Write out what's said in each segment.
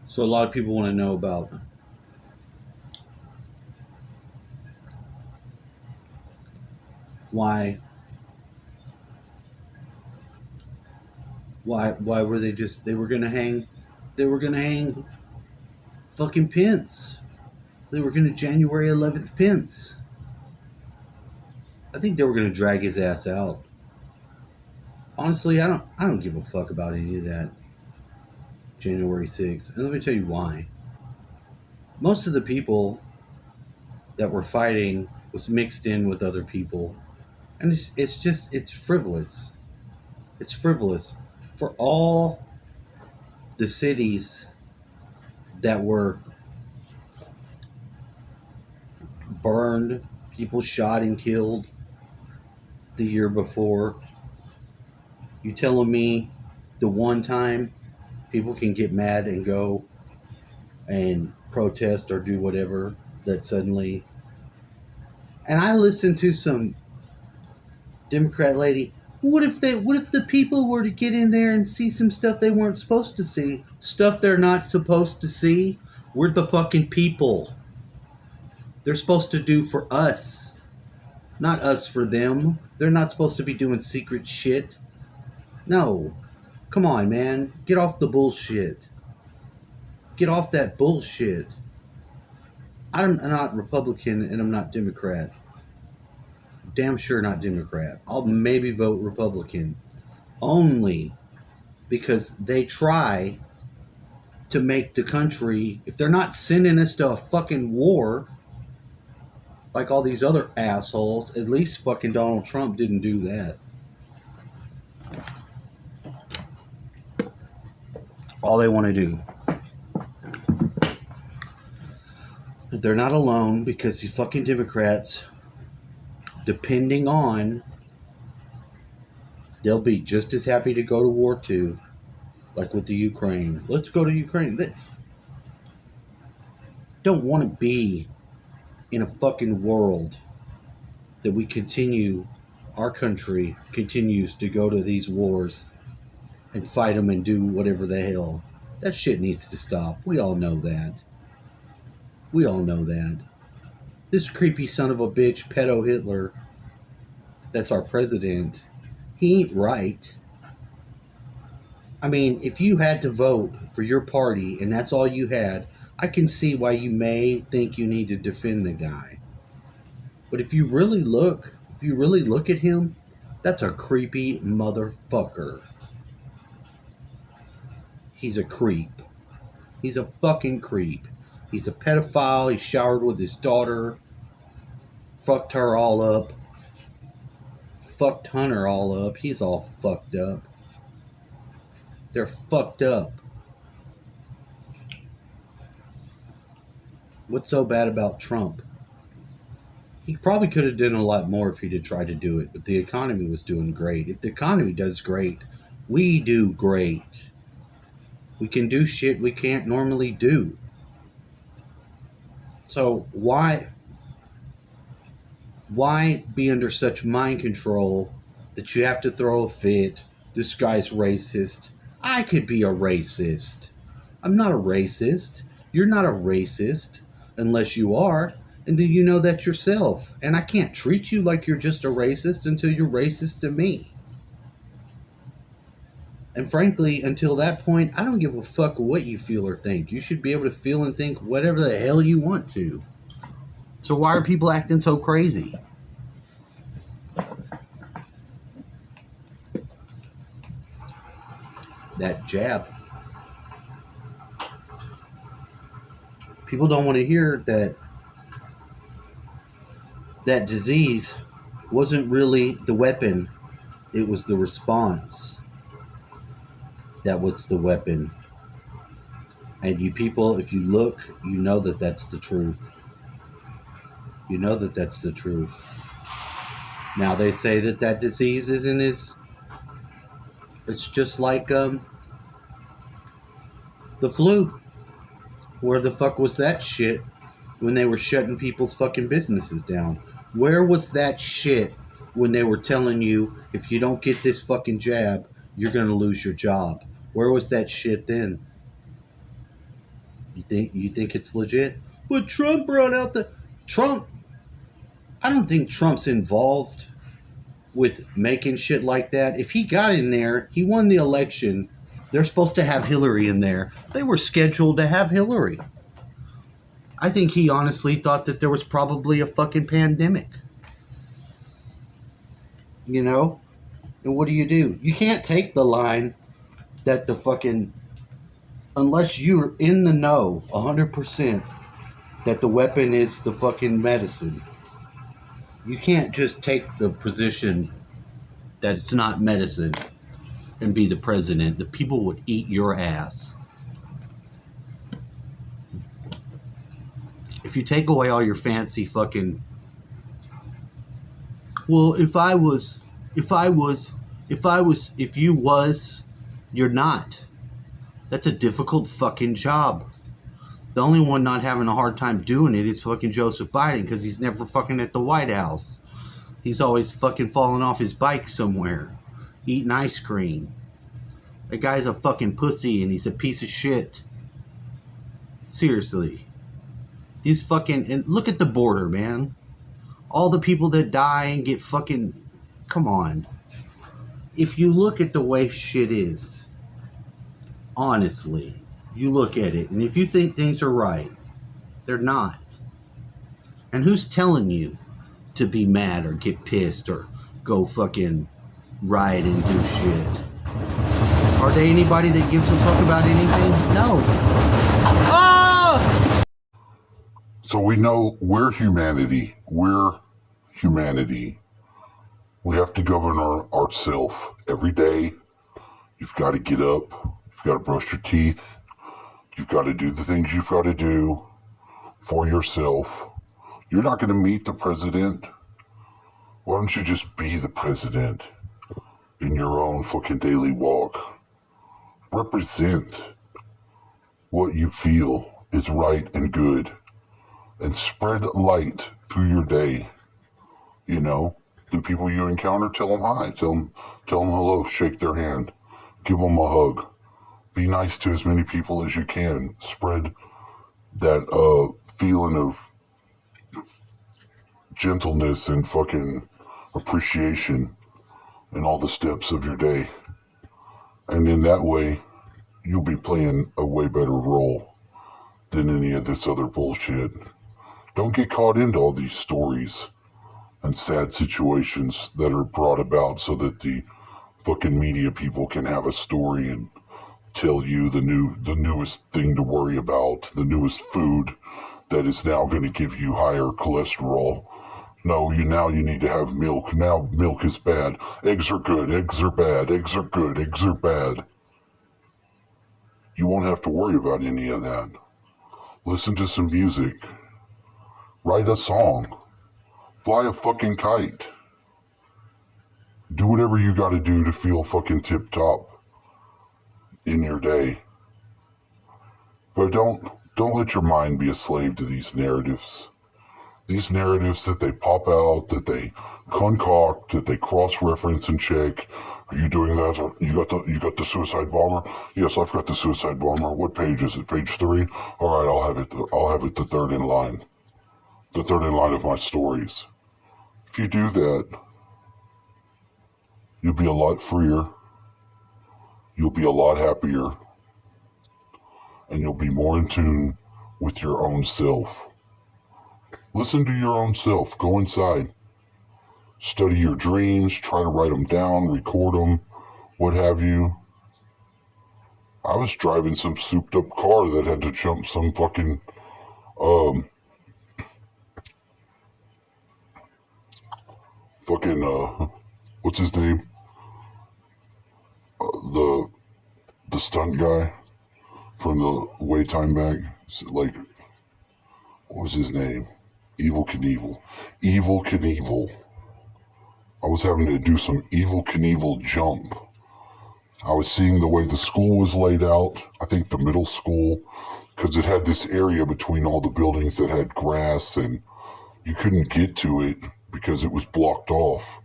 So a lot of people want to know about why why were they were gonna hang fucking Pence. They were gonna January 11th Pence. I think they were gonna drag his ass out. Honestly, I don't give a fuck about any of that. January 6th. And let me tell you why. Most of the people that were fighting was mixed in with other people. And it's frivolous. It's frivolous. For all the cities that were burned, people shot and killed the year before, you telling me the one time people can get mad and go and protest or do whatever that suddenly. And I listened to some Democrat lady. What if the people were to get in there and see some stuff they weren't supposed to see? Stuff they're not supposed to see? We're the fucking people. They're supposed to do for us, not us for them. They're not supposed to be doing secret shit. No. Come on, man. Get off the bullshit. Get off that bullshit. I'm not Republican and I'm not Democrat. Damn sure not Democrat. I'll maybe vote Republican. Only because they try to make the country, if they're not sending us to a fucking war like all these other assholes, at least fucking Donald Trump didn't do that. All they want to do. But they're not alone because the fucking Democrats, depending on, they'll be just as happy to go to war too, like with the Ukraine. Let's go to Ukraine. They don't want to be in a fucking world that our country continues to go to these wars and fight them and do whatever the hell. That shit needs to stop. We all know that. We all know that. This creepy son of a bitch, pedo Hitler, that's our president, he ain't right. I mean, if you had to vote for your party and that's all you had, I can see why you may think you need to defend the guy. But if you really look at him, that's a creepy motherfucker. He's a creep. He's a fucking creep. He's a pedophile. He showered with his daughter. Fucked her all up. Fucked Hunter all up. He's all fucked up. They're fucked up. What's so bad about Trump? He probably could have done a lot more if he'd have tried to do it, but the economy was doing great. If the economy does great, we do great. We can do shit we can't normally do. So why be under such mind control that you have to throw a fit? This guy's racist. I could be a racist. I'm not a racist. You're not a racist unless you are, and then you know that yourself. And I can't treat you like you're just a racist until you're racist to me. And frankly, until that point, I don't give a fuck what you feel or think. You should be able to feel and think whatever the hell you want to. So why are people acting so crazy? That jab. People don't want to hear that that disease wasn't really the weapon. It was the response that was the weapon. And you people, if you look, you know that that's the truth. You know that that's the truth. Now they say that disease isn't as... It's just like the flu. Where the fuck was that shit when they were shutting people's fucking businesses down? Where was that shit when they were telling you, if you don't get this fucking jab, you're going to lose your job? Where was that shit then? You think it's legit? But Trump brought out the Trump. I don't think Trump's involved with making shit like that. If he got in there, he won the election. They're supposed to have Hillary in there. They were scheduled to have Hillary. I think he honestly thought that there was probably a fucking pandemic. You know? And what do? You can't take the line that the fucking, unless you're in the know 100% that the weapon is the fucking medicine. You can't just take the position that it's not medicine and be the president. The people would eat your ass. If you take away all your fancy fucking, well, if you was, you're not. That's a difficult fucking job. The only one not having a hard time doing it is fucking Joseph Biden, because he's never fucking at the White House. He's always fucking falling off his bike somewhere, eating ice cream. That guy's a fucking pussy and he's a piece of shit. Seriously. These fucking, and look at the border, man. All the people that die and get fucking, come on. If you look at the way shit is, honestly, you look at it, and if you think things are right, they're not. And who's telling you to be mad or get pissed or go fucking riot and do shit? Are there anybody that gives a fuck about anything? No. Ah! So we know we're humanity. We're humanity. We have to govern ourselves every day. You've got to get up. You've got to brush your teeth. You've got to do the things you've got to do for yourself. You're not going to meet the president. Why don't you just be the president in your own fucking daily walk? Represent what you feel is right and good, and spread light through your day. You know, the people you encounter, tell them hi, tell them hello, shake their hand, give them a hug. Be nice to as many people as you can. Spread that feeling of gentleness and fucking appreciation in all the steps of your day. And in that way, you'll be playing a way better role than any of this other bullshit. Don't get caught into all these stories and sad situations that are brought about so that the fucking media people can have a story and tell you the newest thing to worry about, the newest food that is now going to give you higher cholesterol. No, you need to have milk. Now milk is bad. Eggs are good. Eggs are bad. Eggs are good. Eggs are bad. You won't have to worry about any of that. Listen to some music. Write a song. Fly a fucking kite. Do whatever you gotta do to feel fucking tip top in your day. But don't let your mind be a slave to these narratives. These narratives that they pop out, that they concoct, that they cross-reference and check. Are you doing that? You got the suicide bomber? Yes, I've got the suicide bomber. What page is it? Page 3? All right, I'll have it the third in line. The third in line of my stories. If you do that, you'll be a lot freer. You'll be a lot happier. And you'll be more in tune with your own self. Listen to your own self. Go inside. Study your dreams. Try to write them down. Record them. What have you. I was driving some souped up car that had to jump some fucking what's his name? The stunt guy from the way time back. Like, what was his name? Evil Knievel. Evil Knievel. I was having to do some Evil Knievel jump. I was seeing the way the school was laid out. I think the middle school, because it had this area between all the buildings that had grass, and you couldn't get to it because it was blocked off.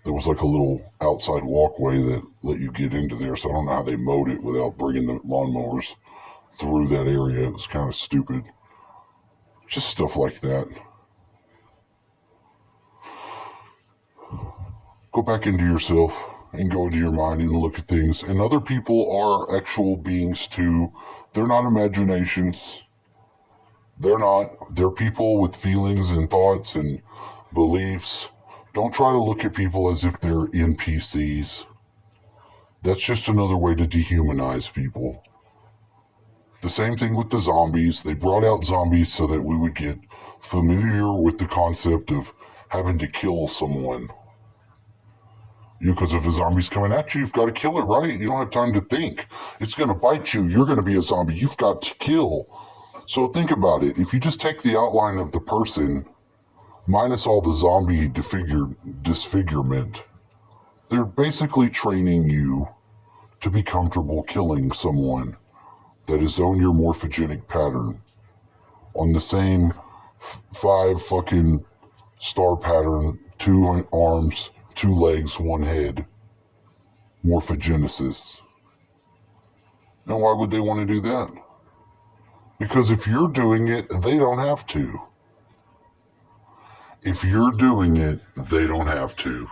There was like a little outside walkway that let you get into there, so I don't know how they mowed it without bringing the lawnmowers through that area. It was kind of stupid. Just stuff like that. Go back into yourself and go into your mind and look at things. And other people are actual beings too. They're not imaginations. They're not. They're people with feelings and thoughts and beliefs. Don't try to look at people as if they're NPCs. That's just another way to dehumanize people. The same thing with the zombies. They brought out zombies so that we would get familiar with the concept of having to kill someone. Because if a zombie's coming at you, you've got to kill it, right? You don't have time to think. It's going to bite you. You're going to be a zombie. You've got to kill. So think about it. If you just take the outline of the person, minus all the zombie disfigurement, they're basically training you to be comfortable killing someone that is on your morphogenic pattern. On the same 5 fucking star pattern, 2 arms, 2 legs, 1 head. Morphogenesis. Now why would they want to do that? Because if you're doing it, they don't have to. If you're doing it, they don't have to.